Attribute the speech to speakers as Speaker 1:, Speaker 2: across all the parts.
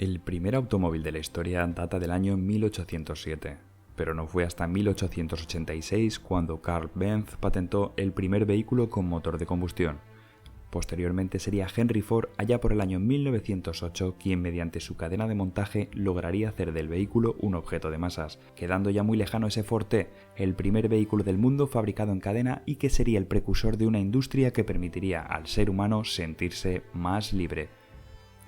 Speaker 1: El primer automóvil de la historia data del año 1807, pero no fue hasta 1886 cuando Carl Benz patentó el primer vehículo con motor de combustión. Posteriormente sería Henry Ford allá por el año 1908 quien mediante su cadena de montaje lograría hacer del vehículo un objeto de masas, quedando ya muy lejano ese Ford T, el primer vehículo del mundo fabricado en cadena y que sería el precursor de una industria que permitiría al ser humano sentirse más libre.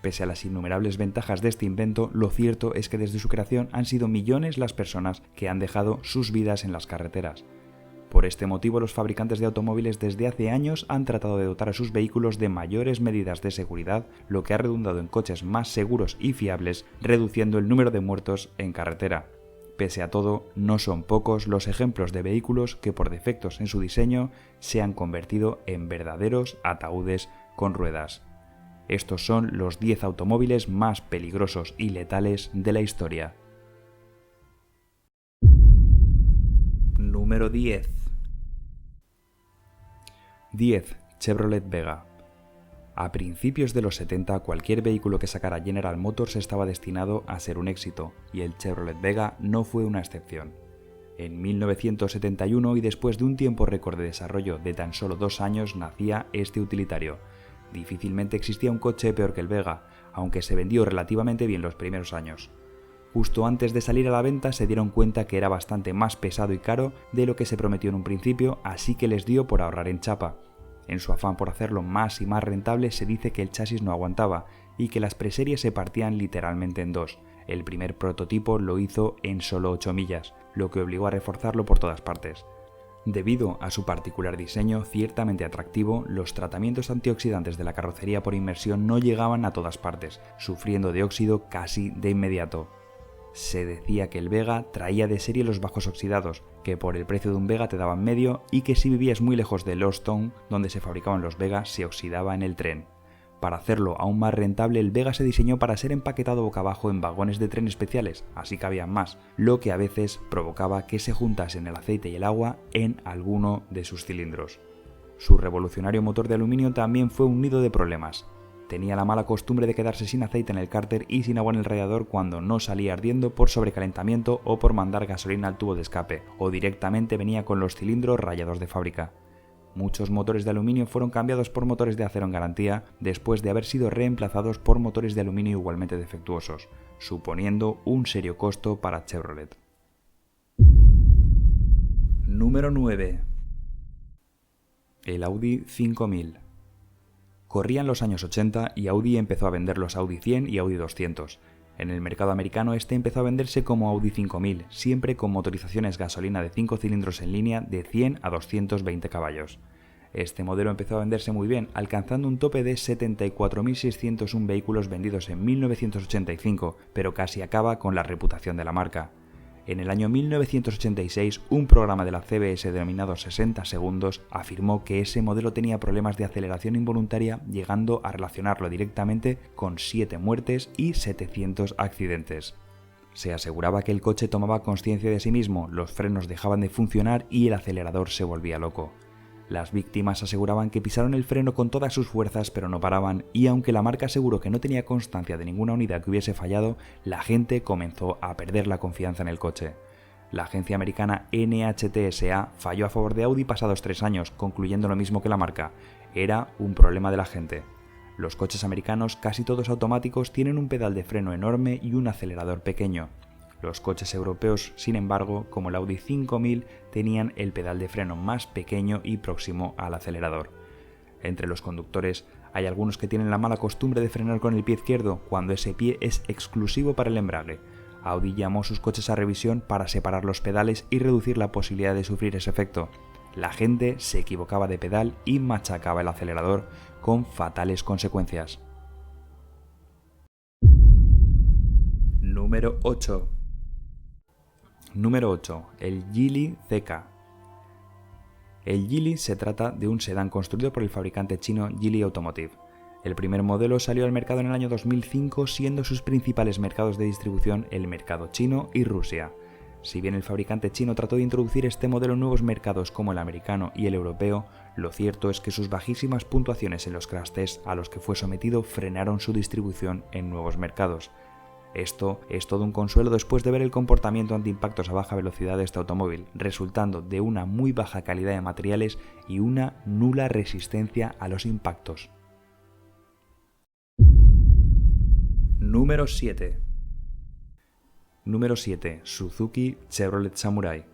Speaker 1: Pese a las innumerables ventajas de este invento, lo cierto es que desde su creación han sido millones las personas que han dejado sus vidas en las carreteras. Por este motivo, los fabricantes de automóviles desde hace años han tratado de dotar a sus vehículos de mayores medidas de seguridad, lo que ha redundado en coches más seguros y fiables, reduciendo el número de muertos en carretera. Pese a todo, no son pocos los ejemplos de vehículos que por defectos en su diseño se han convertido en verdaderos ataúdes con ruedas. Estos son los 10 automóviles más peligrosos y letales de la historia. Número 10. 10. Chevrolet Vega. A principios de los 70, cualquier vehículo que sacara General Motors estaba destinado a ser un éxito, y el Chevrolet Vega no fue una excepción. En 1971, y después de un tiempo récord de desarrollo de tan solo 2 años, nacía este utilitario. Difícilmente existía un coche peor que el Vega, aunque se vendió relativamente bien los primeros años. Justo antes de salir a la venta se dieron cuenta que era bastante más pesado y caro de lo que se prometió en un principio, así que les dio por ahorrar en chapa. En su afán por hacerlo más y más rentable se dice que el chasis no aguantaba y que las preseries se partían literalmente en dos. El primer prototipo lo hizo en solo 8 millas, lo que obligó a reforzarlo por todas partes. Debido a su particular diseño ciertamente atractivo, los tratamientos antioxidantes de la carrocería por inmersión no llegaban a todas partes, sufriendo de óxido casi de inmediato. Se decía que el Vega traía de serie los bajos oxidados, que por el precio de un Vega te daban medio y que si vivías muy lejos de Lordstown, donde se fabricaban los Vega, se oxidaba en el tren. Para hacerlo aún más rentable, el Vega se diseñó para ser empaquetado boca abajo en vagones de tren especiales, así cabían más, lo que a veces provocaba que se juntasen el aceite y el agua en alguno de sus cilindros. Su revolucionario motor de aluminio también fue un nido de problemas. Tenía la mala costumbre de quedarse sin aceite en el cárter y sin agua en el radiador cuando no salía ardiendo por sobrecalentamiento o por mandar gasolina al tubo de escape, o directamente venía con los cilindros rayados de fábrica. Muchos motores de aluminio fueron cambiados por motores de acero en garantía después de haber sido reemplazados por motores de aluminio igualmente defectuosos, suponiendo un serio costo para Chevrolet. Número 9. El Audi 5000. Corrían los años 80 y Audi empezó a vender los Audi 100 y Audi 200. En el mercado americano este empezó a venderse como Audi 5000, siempre con motorizaciones gasolina de 5 cilindros en línea de 100 a 220 caballos. Este modelo empezó a venderse muy bien, alcanzando un tope de 74.601 vehículos vendidos en 1985, pero casi acaba con la reputación de la marca. En el año 1986, un programa de la CBS denominado 60 segundos afirmó que ese modelo tenía problemas de aceleración involuntaria, llegando a relacionarlo directamente con 7 muertes y 700 accidentes. Se aseguraba que el coche tomaba conciencia de sí mismo, los frenos dejaban de funcionar y el acelerador se volvía loco. Las víctimas aseguraban que pisaron el freno con todas sus fuerzas pero no paraban, y aunque la marca aseguró que no tenía constancia de ninguna unidad que hubiese fallado, la gente comenzó a perder la confianza en el coche. La agencia americana NHTSA falló a favor de Audi pasados 3 años, concluyendo lo mismo que la marca: era un problema de la gente. Los coches americanos, casi todos automáticos, tienen un pedal de freno enorme y un acelerador pequeño. Los coches europeos, sin embargo, como el Audi 5000, tenían el pedal de freno más pequeño y próximo al acelerador. Entre los conductores hay algunos que tienen la mala costumbre de frenar con el pie izquierdo cuando ese pie es exclusivo para el embrague. Audi llamó sus coches a revisión para separar los pedales y reducir la posibilidad de sufrir ese efecto. La gente se equivocaba de pedal y machacaba el acelerador con fatales consecuencias. Número 8. Número 8. El Geely CK. El Geely se trata de un sedán construido por el fabricante chino Geely Automotive. El primer modelo salió al mercado en el año 2005, siendo sus principales mercados de distribución el mercado chino y Rusia. Si bien el fabricante chino trató de introducir este modelo en nuevos mercados como el americano y el europeo, lo cierto es que sus bajísimas puntuaciones en los crash tests a los que fue sometido frenaron su distribución en nuevos mercados. Esto es todo un consuelo después de ver el comportamiento antiimpactos a baja velocidad de este automóvil, resultando de una muy baja calidad de materiales y una nula resistencia a los impactos. Número 7. Número 7. Suzuki Chevrolet Samurai.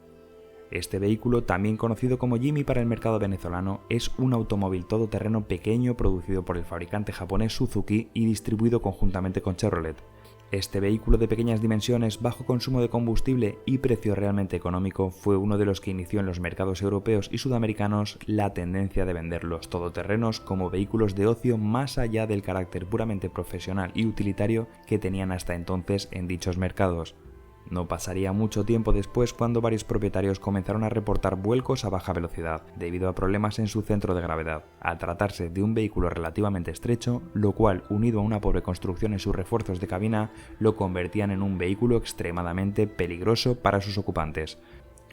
Speaker 1: Este vehículo, también conocido como Jimmy para el mercado venezolano, es un automóvil todoterreno pequeño producido por el fabricante japonés Suzuki y distribuido conjuntamente con Chevrolet. Este vehículo de pequeñas dimensiones, bajo consumo de combustible y precio realmente económico fue uno de los que inició en los mercados europeos y sudamericanos la tendencia de vender los todoterrenos como vehículos de ocio más allá del carácter puramente profesional y utilitario que tenían hasta entonces en dichos mercados. No pasaría mucho tiempo después cuando varios propietarios comenzaron a reportar vuelcos a baja velocidad debido a problemas en su centro de gravedad, al tratarse de un vehículo relativamente estrecho, lo cual, unido a una pobre construcción en sus refuerzos de cabina, lo convertían en un vehículo extremadamente peligroso para sus ocupantes.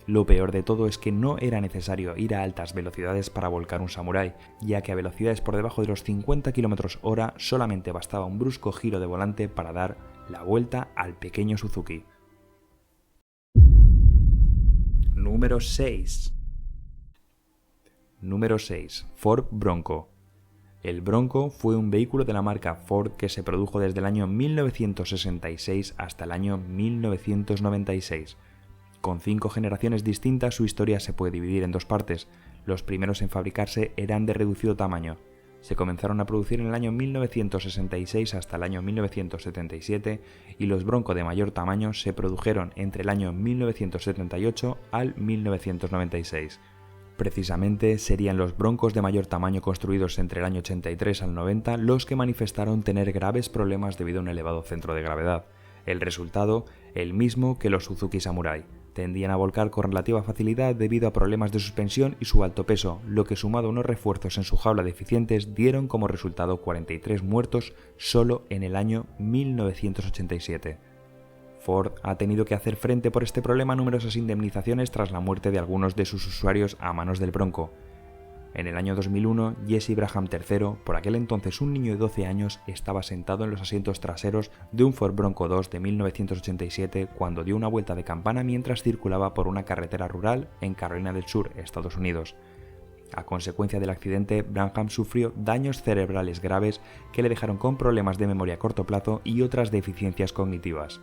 Speaker 1: Lo peor de todo es que no era necesario ir a altas velocidades para volcar un Samurai, ya que a velocidades por debajo de los 50 km/h solamente bastaba un brusco giro de volante para dar la vuelta al pequeño Suzuki. Número 6. Número 6. Ford Bronco. El Bronco fue un vehículo de la marca Ford que se produjo desde el año 1966 hasta el año 1996. Con 5 generaciones distintas, su historia se puede dividir en dos partes. Los primeros en fabricarse eran de reducido tamaño. Se comenzaron a producir en el año 1966 hasta el año 1977 y los Bronco de mayor tamaño se produjeron entre el año 1978 al 1996. Precisamente serían los Broncos de mayor tamaño construidos entre el año 83 al 90 los que manifestaron tener graves problemas debido a un elevado centro de gravedad. El resultado, el mismo que los Suzuki Samurai. Tendían a volcar con relativa facilidad debido a problemas de suspensión y su alto peso, lo que sumado a unos refuerzos en su jaula deficientes dieron como resultado 43 muertos solo en el año 1987. Ford ha tenido que hacer frente por este problema a numerosas indemnizaciones tras la muerte de algunos de sus usuarios a manos del Bronco. En el año 2001, Jesse Braham III, por aquel entonces un niño de 12 años, estaba sentado en los asientos traseros de un Ford Bronco 2 de 1987 cuando dio una vuelta de campana mientras circulaba por una carretera rural en Carolina del Sur, Estados Unidos. A consecuencia del accidente, Braham sufrió daños cerebrales graves que le dejaron con problemas de memoria a corto plazo y otras deficiencias cognitivas.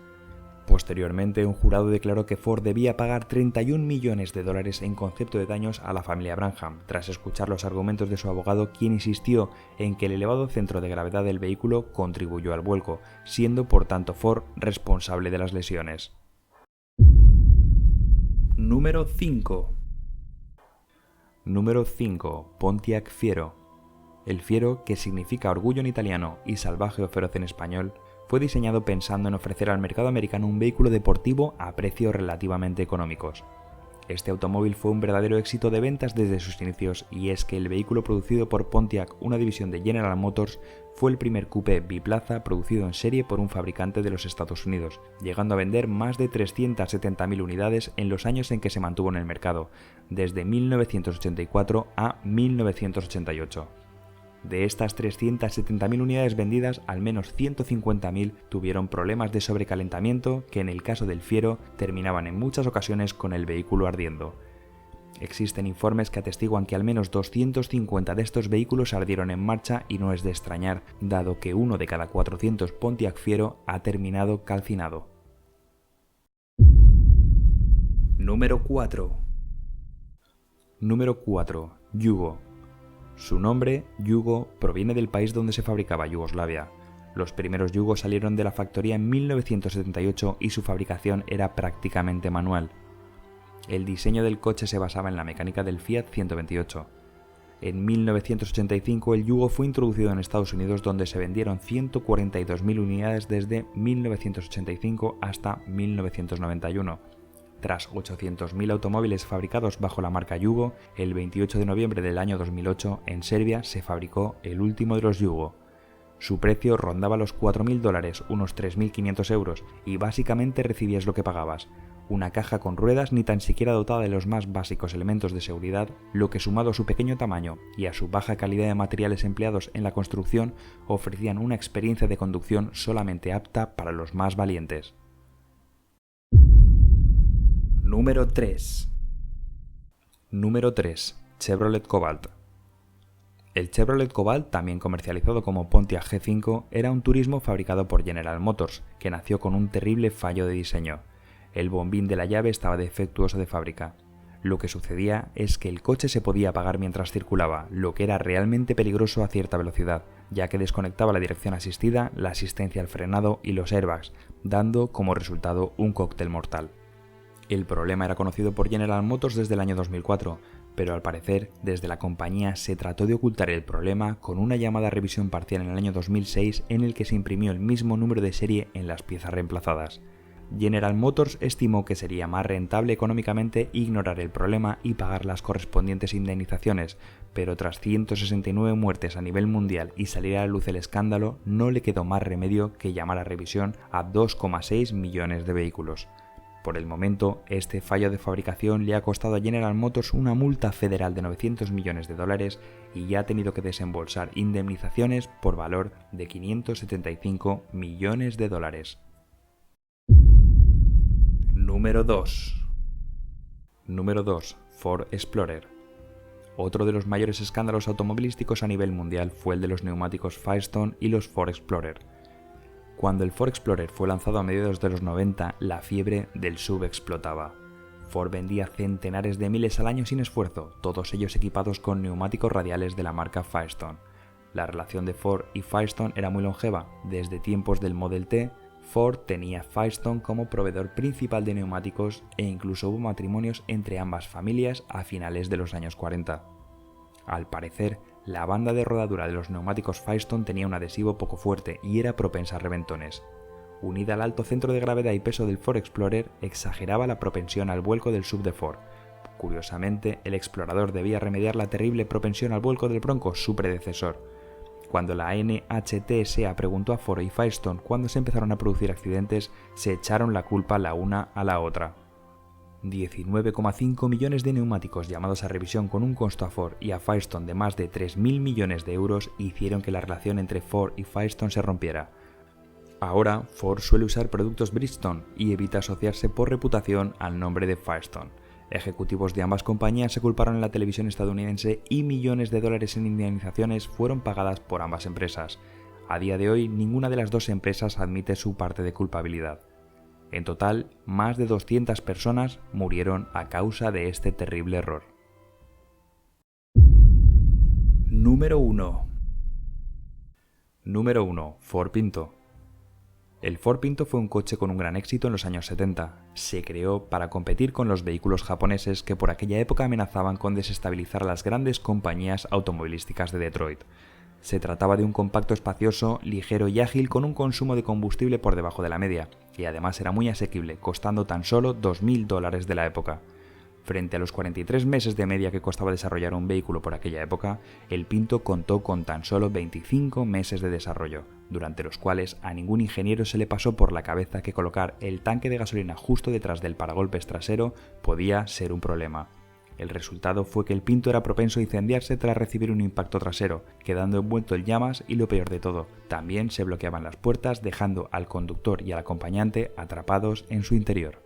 Speaker 1: Posteriormente, un jurado declaró que Ford debía pagar $31 millones en concepto de daños a la familia Braham, tras escuchar los argumentos de su abogado, quien insistió en que el elevado centro de gravedad del vehículo contribuyó al vuelco, siendo por tanto Ford responsable de las lesiones. Número 5. Número 5. Pontiac Fiero. El Fiero, que significa orgullo en italiano y salvaje o feroz en español, fue diseñado pensando en ofrecer al mercado americano un vehículo deportivo a precios relativamente económicos. Este automóvil fue un verdadero éxito de ventas desde sus inicios, y es que el vehículo producido por Pontiac, una división de General Motors, fue el primer coupé biplaza producido en serie por un fabricante de los Estados Unidos, llegando a vender más de 370.000 unidades en los años en que se mantuvo en el mercado, desde 1984 a 1988. De estas 370.000 unidades vendidas, al menos 150.000 tuvieron problemas de sobrecalentamiento que en el caso del Fiero terminaban en muchas ocasiones con el vehículo ardiendo. Existen informes que atestiguan que al menos 250 de estos vehículos ardieron en marcha y no es de extrañar, dado que 1 de cada 400 Pontiac Fiero ha terminado calcinado. Número 4. Número 4. Yugo. Su nombre, Yugo, proviene del país donde se fabricaba, Yugoslavia. Los primeros Yugos salieron de la factoría en 1978 y su fabricación era prácticamente manual. El diseño del coche se basaba en la mecánica del Fiat 128. En 1985 el Yugo fue introducido en Estados Unidos, donde se vendieron 142.000 unidades desde 1985 hasta 1991. Tras 800.000 automóviles fabricados bajo la marca Yugo, el 28 de noviembre del año 2008 en Serbia se fabricó el último de los Yugo. Su precio rondaba los $4.000, unos 3.500 euros, y básicamente recibías lo que pagabas. una caja con ruedas ni tan siquiera dotada de los más básicos elementos de seguridad, lo que sumado a su pequeño tamaño y a su baja calidad de materiales empleados en la construcción, ofrecían una experiencia de conducción solamente apta para los más valientes. Número 3. Chevrolet Cobalt. El Chevrolet Cobalt, también comercializado como Pontiac G5, era un turismo fabricado por General Motors, que nació con un terrible fallo de diseño. El bombín de la llave estaba defectuoso de fábrica. Lo que sucedía es que el coche se podía apagar mientras circulaba, lo que era realmente peligroso a cierta velocidad, ya que desconectaba la dirección asistida, la asistencia al frenado y los airbags, dando como resultado un cóctel mortal. El problema era conocido por General Motors desde el año 2004, pero al parecer desde la compañía se trató de ocultar el problema con una llamada revisión parcial en el año 2006 en el que se imprimió el mismo número de serie en las piezas reemplazadas. General Motors estimó que sería más rentable económicamente ignorar el problema y pagar las correspondientes indemnizaciones, pero tras 169 muertes a nivel mundial y salir a la luz el escándalo, no le quedó más remedio que llamar a revisión a 2,6 millones de vehículos. Por el momento, este fallo de fabricación le ha costado a General Motors una multa federal de $900 millones y ya ha tenido que desembolsar indemnizaciones por valor de $575 millones. Número 2. Ford Explorer. Otro de los mayores escándalos automovilísticos a nivel mundial fue el de los neumáticos Firestone y los Ford Explorer. Cuando el Ford Explorer fue lanzado a mediados de los 90, la fiebre del SUV explotaba. Ford vendía centenares de miles al año sin esfuerzo, todos ellos equipados con neumáticos radiales de la marca Firestone. La relación de Ford y Firestone era muy longeva. Desde tiempos del Model T, Ford tenía Firestone como proveedor principal de neumáticos e incluso hubo matrimonios entre ambas familias a finales de los años 40. Al parecer, la banda de rodadura de los neumáticos Firestone tenía un adhesivo poco fuerte y era propensa a reventones. Unida al alto centro de gravedad y peso del Ford Explorer, exageraba la propensión al vuelco del SUV de Ford. Curiosamente, el Explorador debía remediar la terrible propensión al vuelco del Bronco, su predecesor. Cuando la NHTSA preguntó a Ford y Firestone cuándo se empezaron a producir accidentes, se echaron la culpa la una a la otra. 19,5 millones de neumáticos llamados a revisión con un costo a Ford y a Firestone de más de 3.000 millones de euros hicieron que la relación entre Ford y Firestone se rompiera. Ahora, Ford suele usar productos Bridgestone y evita asociarse por reputación al nombre de Firestone. Ejecutivos de ambas compañías se culparon en la televisión estadounidense y millones de dólares en indemnizaciones fueron pagadas por ambas empresas. A día de hoy, ninguna de las dos empresas admite su parte de culpabilidad. En total, más de 200 personas murieron a causa de este terrible error. Número 1. Ford Pinto. El Ford Pinto fue un coche con un gran éxito en los años 70. Se creó para competir con los vehículos japoneses que por aquella época amenazaban con desestabilizar a las grandes compañías automovilísticas de Detroit. Se trataba de un compacto espacioso, ligero y ágil con un consumo de combustible por debajo de la media, y además era muy asequible, costando tan solo $2.000 de la época. Frente a los 43 meses de media que costaba desarrollar un vehículo por aquella época, el Pinto contó con tan solo 25 meses de desarrollo, durante los cuales a ningún ingeniero se le pasó por la cabeza que colocar el tanque de gasolina justo detrás del paragolpes trasero podía ser un problema. El resultado fue que el Pinto era propenso a incendiarse tras recibir un impacto trasero, quedando envuelto en llamas y lo peor de todo, también se bloqueaban las puertas dejando al conductor y al acompañante atrapados en su interior.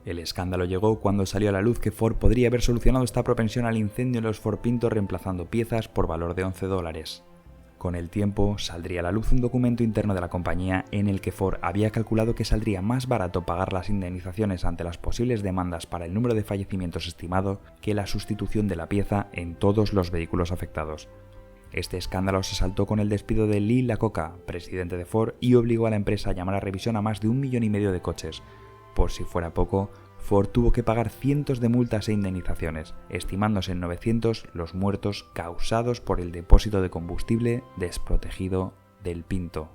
Speaker 1: El escándalo llegó cuando salió a la luz que Ford podría haber solucionado esta propensión al incendio en los Ford Pinto reemplazando piezas por valor de $11. Con el tiempo, saldría a la luz un documento interno de la compañía en el que Ford había calculado que saldría más barato pagar las indemnizaciones ante las posibles demandas para el número de fallecimientos estimado que la sustitución de la pieza en todos los vehículos afectados. Este escándalo se saltó con el despido de Lee Iacocca, presidente de Ford, y obligó a la empresa a llamar a revisión a más de 1,5 millones de coches. Por si fuera poco, Ford tuvo que pagar cientos de multas e indemnizaciones, estimándose en 900 los muertos causados por el depósito de combustible desprotegido del Pinto.